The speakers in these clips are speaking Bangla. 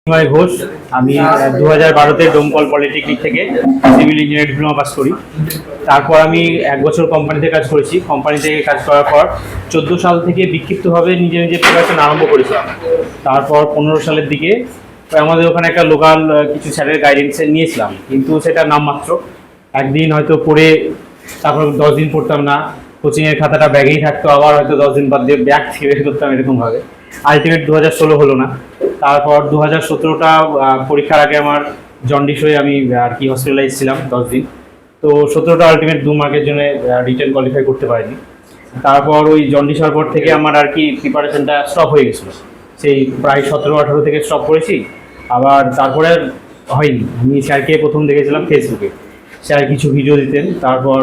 নিমাই ঘোষ। আমি 2012-তে ডোমকল পলিটেকনিক থেকে সিভিল ইঞ্জিনিয়ারিং ডিপ্লোমা পাস করি। তারপর আমি 1 বছর কোম্পানিতে কাজ করেছি। কোম্পানি থেকে কাজ করার পর 14 সাল থেকে বিক্ষিপ্তভাবে নিজে নিজে প্রিপারেশন আরম্ভ করেছিলাম। তারপর 15 সালের দিকে আমাদের ওখানে একটা লোকাল কিছু স্যারের গাইডেন্সে নিয়েছিলাম, কিন্তু সেটা নামমাত্র। একদিন হয়তো পড়ে তারপর 10 দিন পড়তাম না, কোচিংয়ের খাতাটা ব্যাগেই থাকতো, আবার হয়তো 10 দিন বাদ দিয়ে ব্যাগ থেকে বের করতাম, এরকমভাবে। আলটিমেট 2016 হলো না। তারপর 2017টা পরীক্ষার আগে আমার জন্ডিস হয়ে আমি আর কি হসপিটালাইজ ছিলাম 10 দিন। তো 17টা আলটিমেট 2 মার্কের জন্য রিটেন কোয়ালিফাই করতে পারিনি। তারপর ওই জন্ডিস হওয়ার পর থেকে আমার আর কি প্রিপারেশনটা স্টপ হয়ে গেছিলো। সেই প্রায় 17-18 থেকে স্টপ করেছি। আবার তারপরে আর হয়নি। আমি স্যারকে প্রথম দেখেছিলাম ফেসবুকে, স্যার কিছু ভিডিও দিতেন, তারপর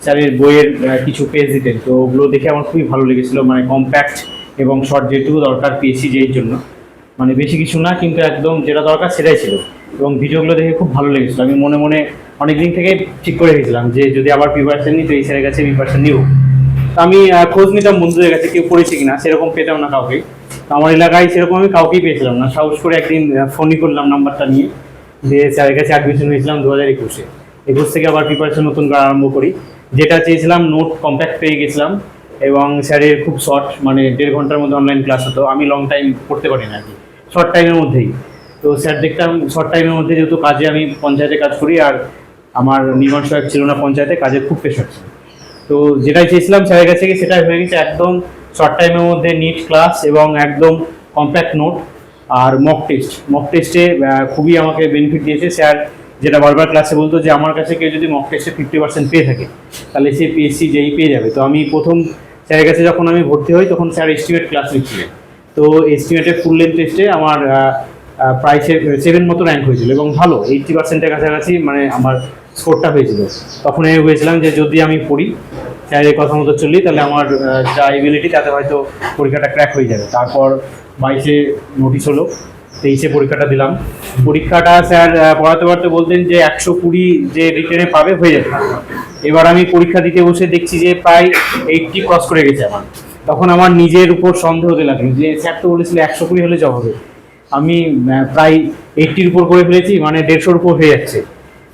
স্যারের বইয়ের কিছু পেজ দিতেন। তো ওগুলো দেখে আমার খুবই ভালো লেগেছিলো, মানে কম্প্যাক্ট এবং শর্ট যেটুকু দরকার পিএসসি যের জন্য, মানে বেশি কিছু না, কিন্তু একদম যেটা দরকার সেটাই ছিল। এবং ভিডিওগুলো দেখে খুব ভালো লেগেছিলো। আমি মনে মনে অনেক দিন থেকে ঠিক করে রেখেছিলাম যে যদি আবার প্রিপারেশন নিই তো এই স্যারের কাছে প্রিপারেশন নিব। তো আমি খোঁজ নিতাম বন্ধুদের কাছে, কেউ পড়েছে কিনা, সেরকম পেতাম না কাউকে। তো আমার এলাকায় সেরকম আমি কাউকেই পেয়েছিলাম না। সাহস করে একদিন ফোনই করলাম নাম্বারটা নিয়ে, যে স্যারের কাছে অ্যাডমিশন হয়েছিলাম 2021-এ। 21 থেকে আবার প্রিপারেশন নতুন করা আরম্ভ করি। যেটা চেয়েছিলাম নোট কম্প্যাক্ট পেয়ে গেছিলাম, এবং স্যারের খুব শর্ট, মানে 1.5 ঘন্টার মধ্যে অনলাইন ক্লাস হতো। আমি লং টাইম পড়তে পারি না আর কি, শর্ট টাইমের মধ্যেই। তো স্যার দেখতাম শর্ট টাইমের মধ্যে, যেহেতু কাজে আমি পঞ্চায়েতে কাজ করি আর আমার নির্মাণ সহায়ক ছিল না পঞ্চায়েতে, কাজের খুব প্রেশার ছিল। তো যেটাই চেয়েছিলাম স্যারের কাছে গিয়ে সেটাই হয়ে গেছে। একদম শর্ট টাইমের মধ্যে নিট ক্লাস এবং একদম কম্প্যাক্ট নোট আর মক টেস্টে খুবই আমাকে বেনিফিট দিয়েছে। স্যার যেটা বারবার ক্লাসে বলতো যে আমার কাছে কেউ যদি মক টেস্টে 50% পেয়ে থাকে তাহলে সে পিএসসি যেই পেয়ে যাবে। তো আমি প্রথম স্যারের কাছে যখন আমি ভর্তি হই তখন স্যার এস্টিমেট ক্লাস নিচ্ছিলেন। তো এস্টিমেটের ফুল লেন্থ টেস্টে আমার প্রায় 7 মতো র্যাঙ্ক হয়েছিল, এবং ভালো 80%-এর কাছাকাছি মানে আমার স্কোরটা হয়েছিল। তখন আমি ভেবেছিলাম যে যদি আমি পড়ি, স্যারের কথা মতো চলি, তাহলে আমার যা এবিলিটি তাতে হয়তো পরীক্ষাটা ক্র্যাক হয়ে যাবে। তারপর 22-এ নোটিশ হলো, 23-এ পরীক্ষাটা দিলাম। পরীক্ষাটা স্যার পড়াতে বলতেন যে 120 যে রিটেনে পাবে হয়ে যাবে। এবার আমি পরীক্ষা দিতে বসে দেখছি যে প্রায় 80 ক্রস করে গেছে আমার। তখন আমার নিজের উপর সন্দেহ হতে লাগলো যে স্যার তো বলেছিল 120 হলে জব হবে, আমি প্রায় 80-র উপর করে ফেলেছি, মানে 150-র উপর হয়ে যাচ্ছে।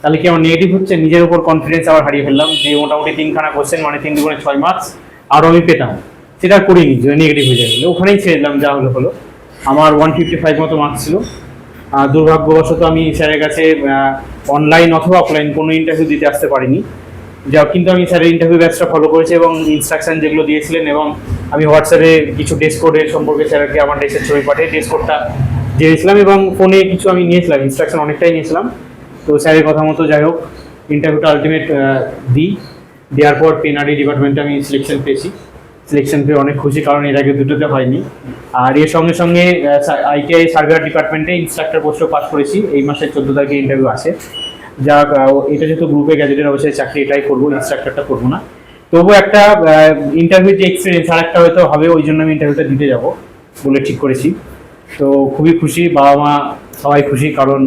তাহলে কি আমার নেগেটিভ হচ্ছে? নিজের উপর কনফিডেন্স আবার হারিয়ে ফেললাম যে মোটামুটি 3খানা কোশ্চেন, মানে 3 দুগুণে 6 মার্কস আরও আমি পেতাম, সেটা করিনি যে নেগেটিভ হয়ে যাবে। ওখানেই ছেড়ে দিলাম, যা হলো হলো। আমার 155 মতো মার্কস ছিল। দুর্ভাগ্যবশত আমি স্যারের কাছে অনলাইন অথবা অফলাইন কোনো ইন্টারভিউ দিতে আসতে পারিনি। কিন্তু আমি স্যারের ইন্টারভিউ ব্যাচটা ফলো করেছি এবং ইনস্ট্রাকশন যেগুলো দিয়েছিলেন, এবং আমি হোয়াটসঅ্যাপে কিছু ডেস্ক কোডের সম্পর্কে স্যারকে আমার ডেস্কের ছবি পাঠিয়ে ডেস্ক কোডটা দিয়েছিলাম, এবং ফোনে কিছু আমি নিয়েছিলাম, ইনস্ট্রাকশন অনেকটাই নিয়েছিলাম। তো স্যারের কথা মতো যাই হোক ইন্টারভিউটা আলটিমেট দেওয়ার পর পেনারি ডিপার্টমেন্টে আমি সিলেকশন পেয়েছি। সিলেকশন পেয়ে অনেক খুশি, কারণ এর আগে দুটোতে হয়নি। আর এর সঙ্গে সঙ্গে আইটিআই সার্ভেয়ার ডিপার্টমেন্টে ইনস্ট্রাক্টর পোস্টও পাস করেছি। এই মাসের 14 তারিখে ইন্টারভিউ আছে। যাক, এটা যেহেতু গ্রুপে গ্যাজেটের অবশ্যই চাকরি, এটাই করবো, ইনস্ট্রাক্টরটা করবো না। তবুও একটা ইন্টারভিউ যে এক্সপিরিয়েন্স আর একটা হয়তো হবে, ওই জন্য আমি ইন্টারভিউটা দিতে যাবো বলে ঠিক করেছি। তো খুবই খুশি, বাবা মা সবাই খুশি, কারণ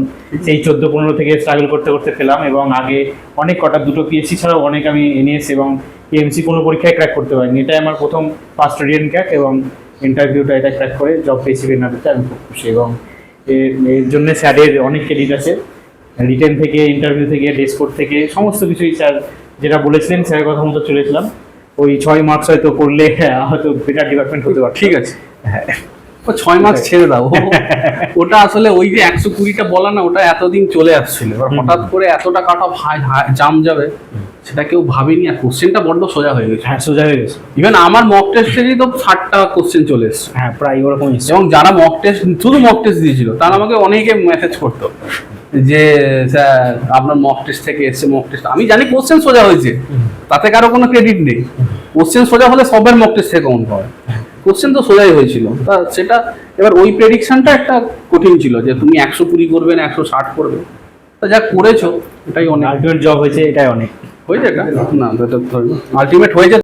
সেই 14-15 থেকে স্ট্রাগল করতে করতে পেলাম। এবং আগে অনেক কটা, 2টো পিএসসি ছাড়াও অনেক আমি এনএস এবং কেএমসি কোনো পরীক্ষায় ক্র্যাক করতে পারিনি। এটাই আমার প্রথম ফার্স্ট রিটেন ক্র্যাক, এবং ইন্টারভিউটা এটা ক্র্যাক করে জব পেয়েছি বেনারসে। আমি খুব খুশি, এবং এর জন্য স্যারের অনেক ক্রেডিট আছে। রিটেন থেকে, ইন্টারভিউ থেকে, ডেস্ক কোড থেকে, সমস্ত কিছুই স্যার যেটা বলেছিলেন স্যারের কথা মতো চলেছিলাম। ওই 6 মার্কস হয়তো করলে হয়তো বেটার ডিপার্টমেন্ট হতে পারে। ঠিক আছে, হ্যাঁ, 6 মার্কস ছেড়ে দাও। ওটা আসলে ওই যে 120টা বলা না, ওটা এতদিন চলে আসছিল, এবার হঠাৎ করে এতটা কাট অফ জাম যাবে সেটা কেউ ভাবেনি। আর কোশ্চেনটা বড্ড সোজা হয়ে গেছে। হ্যাঁ, সোজা হয়ে গেছে। ইভেন আমার মক টেস্টেরই তো 60টা কোশ্চেন চলে এসছে। হ্যাঁ, প্রায় ওরকম। এবং যারা শুধু মক টেস্ট দিয়েছিল তারা আমাকে অনেকে মেসেজ করতো যে স্যার আপনার মক টেস্ট থেকে এসছে মক টেস্ট। আমি জানি কোশ্চেন সোজা হয়েছে, তাতে কারো কোনো ক্রেডিট নেই। কোশ্চেন সোজা হলে সবার মক টেস্ট থেকে কমন পায়, কোশ্চেন তো সোজাই হয়েছিল। তা সেটা এবার ওই প্রেডিকশনটা একটা কঠিন ছিল যে তুমি 120 করবে না 160 করবে। তা যা করেছো এটাই অনেক। আলটিমেট জব হয়েছে, এটাই অনেক। হয়েছে এটা না, আলটিমেট হয়েছে।